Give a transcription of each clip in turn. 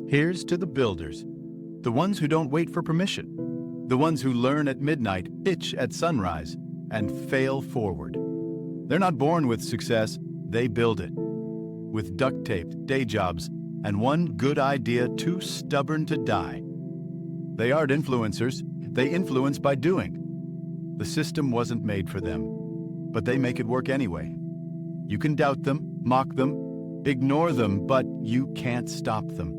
Here's to the builders, the ones who don't wait for permission, the ones who learn at midnight, pitch at sunrise, and fail forward. They're not born with success, they build it. With duct-taped day jobs and one good idea too stubborn to die. They aren't influencers, they influence by doing. The system wasn't made for them, but they make it work anyway. You can doubt them, mock them, ignore them, but you can't stop them.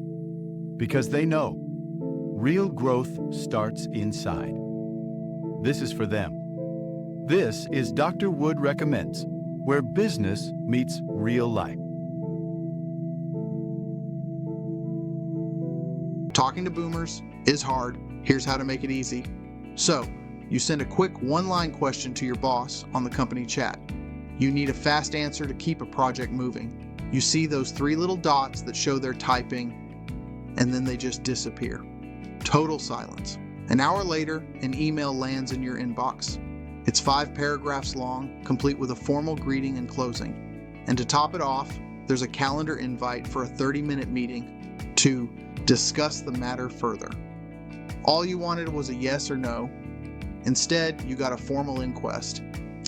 Because they know, real growth starts inside. This is for them. This is Dr. Wood Recommends, where business meets real life. Talking to boomers is hard. Here's how to make it easy. So, you send a quick one-line question to your boss on the company chat. You need a fast answer to keep a project moving. You see those 3 little dots that show they're typing, and then they just disappear. Total silence. An hour later, an email lands in your inbox. It's 5 paragraphs long, complete with a formal greeting and closing. And to top it off, there's a calendar invite for a 30-minute meeting to discuss the matter further. All you wanted was a yes or no. Instead, you got a formal inquest.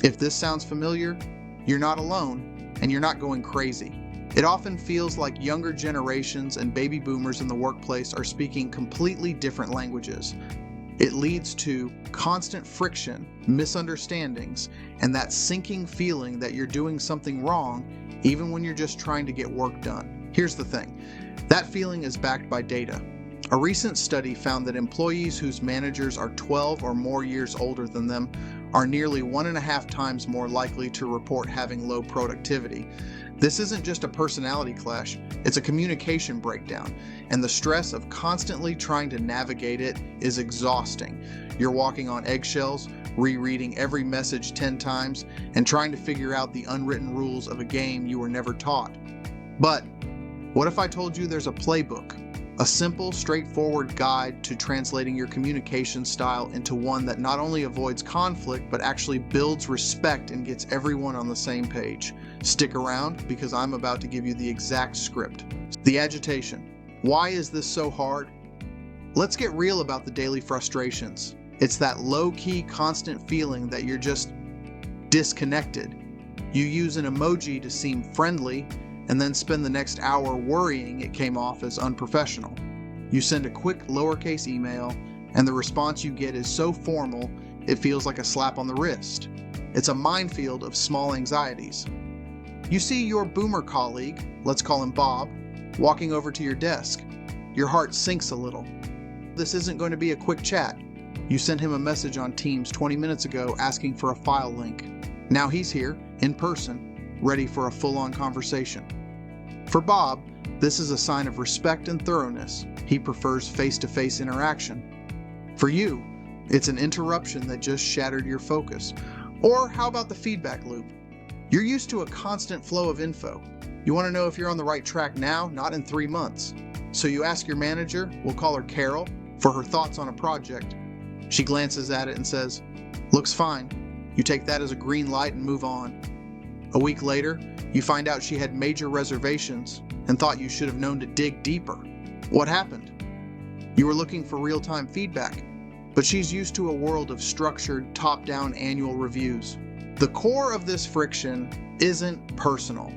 If this sounds familiar, you're not alone, and you're not going crazy. It often feels like younger generations and baby boomers in the workplace are speaking completely different languages. It leads to constant friction, misunderstandings, and that sinking feeling that you're doing something wrong, even when you're just trying to get work done. Here's the thing, that feeling is backed by data. A recent study found that employees whose managers are 12 or more years older than them are nearly 1.5 times more likely to report having low productivity. This isn't just a personality clash, it's a communication breakdown, and the stress of constantly trying to navigate it is exhausting. You're walking on eggshells, rereading every message 10 times, and trying to figure out the unwritten rules of a game you were never taught. But what if I told you there's a playbook? A simple, straightforward guide to translating your communication style into one that not only avoids conflict, but actually builds respect and gets everyone on the same page. Stick around, because I'm about to give you the exact script. The agitation. Why is this so hard? Let's get real about the daily frustrations. It's that low-key, constant feeling that you're just disconnected. You use an emoji to seem friendly, and then spend the next hour worrying it came off as unprofessional. You send a quick lowercase email, and the response you get is so formal, it feels like a slap on the wrist. It's a minefield of small anxieties. You see your boomer colleague, let's call him Bob, walking over to your desk. Your heart sinks a little. This isn't going to be a quick chat. You sent him a message on Teams 20 minutes ago asking for a file link. Now he's here, in person, ready for a full-on conversation. For Bob, this is a sign of respect and thoroughness. He prefers face-to-face interaction. For you, it's an interruption that just shattered your focus. Or how about the feedback loop? You're used to a constant flow of info. You want to know if you're on the right track now, not in 3 months. So you ask your manager, we'll call her Carol, for her thoughts on a project. She glances at it and says, "Looks fine." You take that as a green light and move on. A week later, you find out she had major reservations and thought you should have known to dig deeper. What happened? You were looking for real-time feedback, but she's used to a world of structured, top-down annual reviews. The core of this friction isn't personal.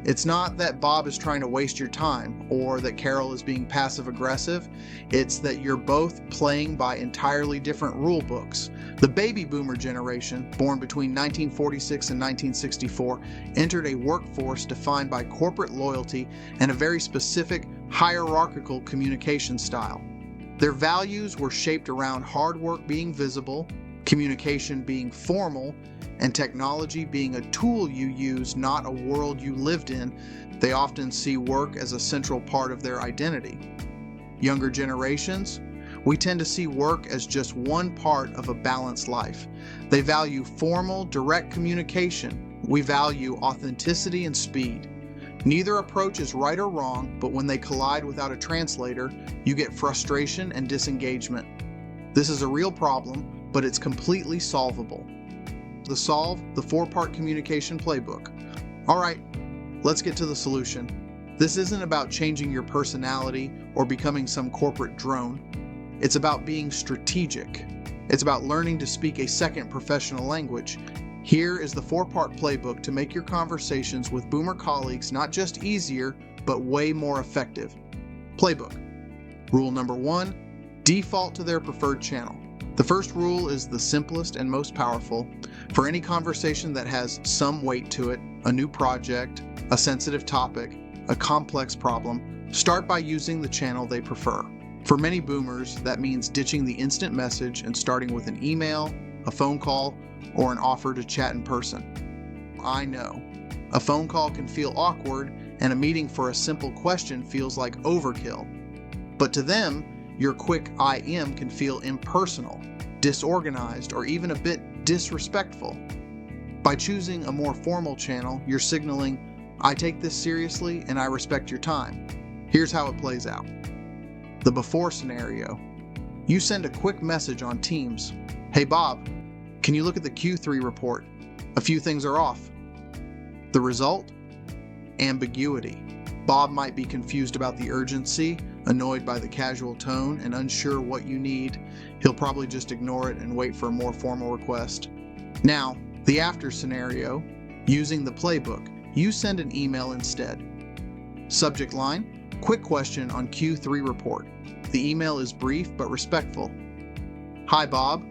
It's not that Bob is trying to waste your time or that Carol is being passive-aggressive. It's that you're both playing by entirely different rule books. The baby boomer generation, born between 1946 and 1964, entered a workforce defined by corporate loyalty and a very specific hierarchical communication style. Their values were shaped around hard work being visible, communication being formal, and technology being a tool you use, not a world you lived in. They often see work as a central part of their identity. Younger generations, we tend to see work as just one part of a balanced life. They value formal, direct communication. We value authenticity and speed. Neither approach is right or wrong, but when they collide without a translator, you get frustration and disengagement. This is a real problem, but it's completely solvable. The solve, the 4-part communication playbook. All right, let's get to the solution. This isn't about changing your personality or becoming some corporate drone. It's about being strategic. It's about learning to speak a second professional language. Here is the 4-part playbook to make your conversations with Boomer colleagues not just easier, but way more effective. Playbook. Rule number 1, default to their preferred channel. The first rule is the simplest and most powerful. For any conversation that has some weight to it, a new project, a sensitive topic, a complex problem, start by using the channel they prefer. For many boomers, that means ditching the instant message and starting with an email, a phone call, or an offer to chat in person. I know. A phone call can feel awkward, and a meeting for a simple question feels like overkill. But to them, your quick I am can feel impersonal, disorganized, or even a bit disrespectful. By choosing a more formal channel, you're signaling, I take this seriously and I respect your time. Here's how it plays out. The before scenario. You send a quick message on Teams. Hey Bob, can you look at the Q3 report? A few things are off. The result? Ambiguity. Bob might be confused about the urgency, annoyed by the casual tone, and unsure what you need. He'll probably just ignore it and wait for a more formal request. Now, the after scenario. Using the playbook, you send an email instead. Subject line, quick question on Q3 report. The email is brief but respectful. Hi Bob,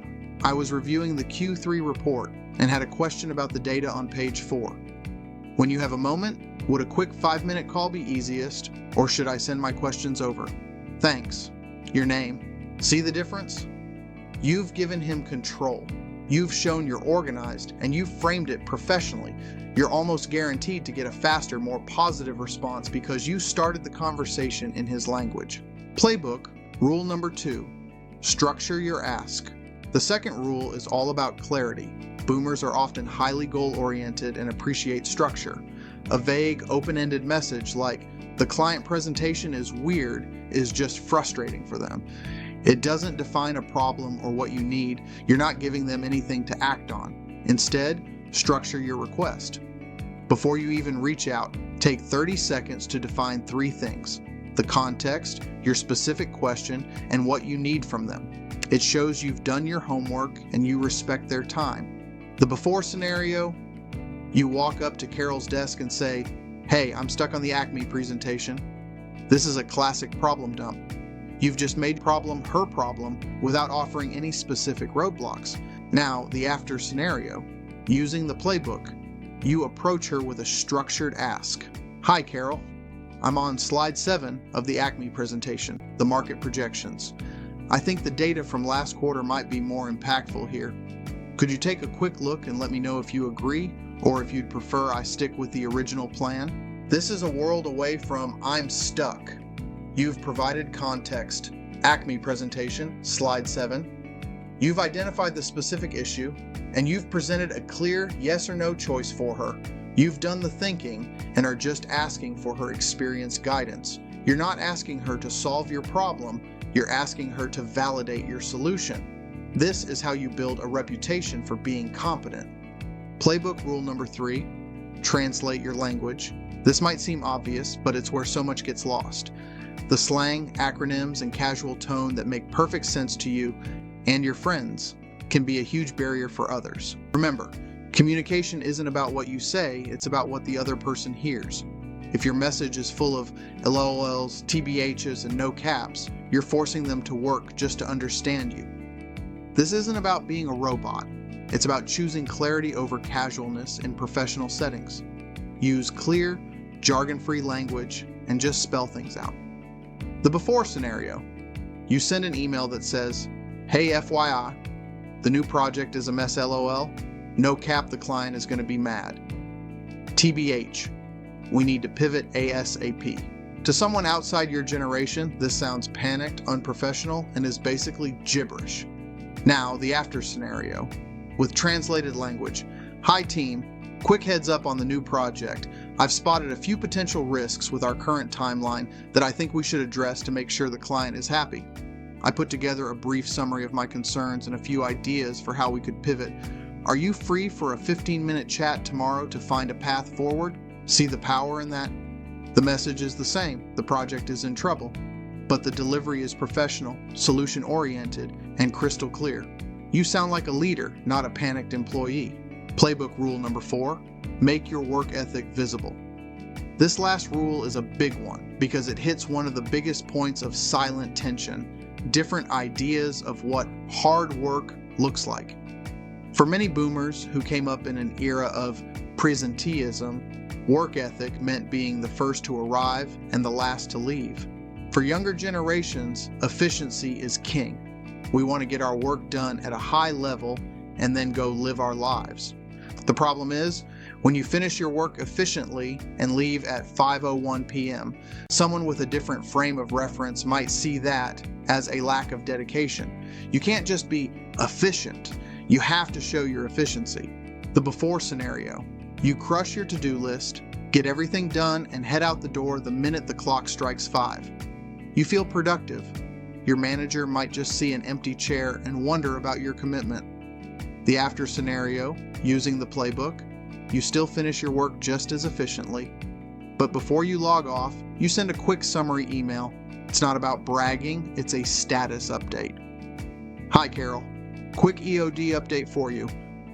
I was reviewing the Q3 report and had a question about the data on page 4. When you have a moment, would a quick 5-minute call be easiest, or should I send my questions over? Thanks. Your name. See the difference? You've given him control. You've shown you're organized, and you've framed it professionally. You're almost guaranteed to get a faster, more positive response because you started the conversation in his language. Playbook, rule number 2, structure your ask. The second rule is all about clarity. Boomers are often highly goal-oriented and appreciate structure. A vague, open-ended message like, the client presentation is weird, is just frustrating for them. It doesn't define a problem or what you need. You're not giving them anything to act on. Instead, structure your request. Before you even reach out, take 30 seconds to define 3 things: the context, your specific question, and what you need from them. It shows you've done your homework and you respect their time. The before scenario, you walk up to Carol's desk and say, hey, I'm stuck on the Acme presentation. This is a classic problem dump. You've just made problem her problem without offering any specific roadblocks. Now, the after scenario. Using the playbook, you approach her with a structured ask. Hi, Carol. I'm on slide 7 of the Acme presentation, the market projections. I think the data from last quarter might be more impactful here. Could you take a quick look and let me know if you agree, or if you'd prefer I stick with the original plan? This is a world away from I'm stuck. You've provided context. Acme presentation, slide 7. You've identified the specific issue, and you've presented a clear yes or no choice for her. You've done the thinking and are just asking for her experienced guidance. You're not asking her to solve your problem, you're asking her to validate your solution. This is how you build a reputation for being competent. Playbook rule number 3, translate your language. This might seem obvious, but it's where so much gets lost. The slang, acronyms, and casual tone that make perfect sense to you and your friends can be a huge barrier for others. Remember, communication isn't about what you say, it's about what the other person hears. If your message is full of LOLs, TBHs, and no caps, you're forcing them to work just to understand you. This isn't about being a robot. It's about choosing clarity over casualness in professional settings. Use clear, jargon-free language and just spell things out. The before scenario. You send an email that says, hey FYI, the new project is a mess LOL. No cap, the client is going to be mad. TBH, we need to pivot ASAP. To someone outside your generation, this sounds panicked, unprofessional, and is basically gibberish. Now, the after scenario. With translated language. Hi team, quick heads up on the new project. I've spotted a few potential risks with our current timeline that I think we should address to make sure the client is happy. I put together a brief summary of my concerns and a few ideas for how we could pivot. Are you free for a 15-minute chat tomorrow to find a path forward? See the power in that? The message is the same: the project is in trouble, but the delivery is professional, solution-oriented, and crystal clear. You sound like a leader, not a panicked employee. Playbook rule number 4, make your work ethic visible. This last rule is a big one because it hits one of the biggest points of silent tension, different ideas of what hard work looks like. For many boomers who came up in an era of presenteeism, work ethic meant being the first to arrive and the last to leave. For younger generations, efficiency is king. We want to get our work done at a high level and then go live our lives. The problem is, when you finish your work efficiently and leave at 5:01 p.m., someone with a different frame of reference might see that as a lack of dedication. You can't just be efficient. You have to show your efficiency. The before scenario: you crush your to-do list, get everything done, and head out the door the minute the clock strikes 5. You feel productive. Your manager might just see an empty chair and wonder about your commitment. The after scenario, using the playbook: you still finish your work just as efficiently, but before you log off, you send a quick summary email. It's not about bragging, it's a status update. Hi Carol, quick EOD update for you.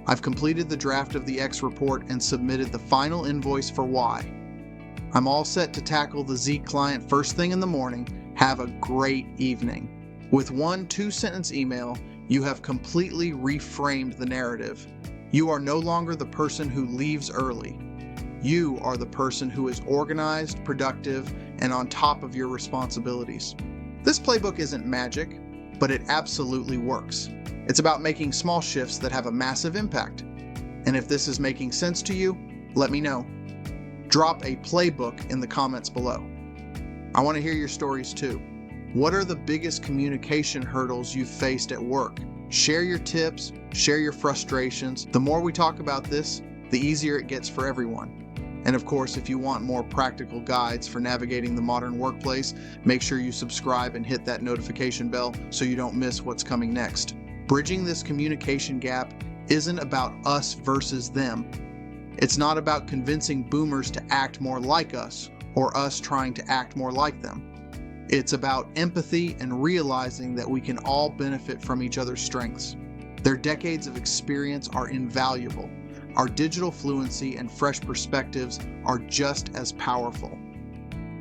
I've completed the draft of the X report and submitted the final invoice for Y. I'm all set to tackle the Z client first thing in the morning. Have a great evening. With one 2-sentence email, you have completely reframed the narrative. You are no longer the person who leaves early. You are the person who is organized, productive, and on top of your responsibilities. This playbook isn't magic, but it absolutely works. It's about making small shifts that have a massive impact. And if this is making sense to you, let me know. Drop a playbook in the comments below. I want to hear your stories too. What are the biggest communication hurdles you've faced at work? Share your tips, share your frustrations. The more we talk about this, the easier it gets for everyone. And of course, if you want more practical guides for navigating the modern workplace, make sure you subscribe and hit that notification bell so you don't miss what's coming next. Bridging this communication gap isn't about us versus them. It's not about convincing boomers to act more like us or us trying to act more like them. It's about empathy and realizing that we can all benefit from each other's strengths. Their decades of experience are invaluable. Our digital fluency and fresh perspectives are just as powerful.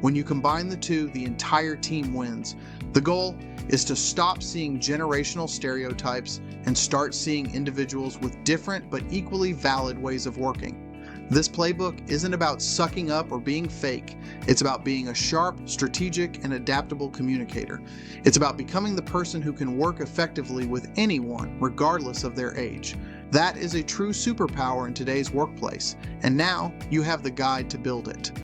When you combine the two, the entire team wins. The goal is to stop seeing generational stereotypes and start seeing individuals with different but equally valid ways of working. This playbook isn't about sucking up or being fake. It's about being a sharp, strategic, and adaptable communicator. It's about becoming the person who can work effectively with anyone, regardless of their age. That is a true superpower in today's workplace, and now you have the guide to build it.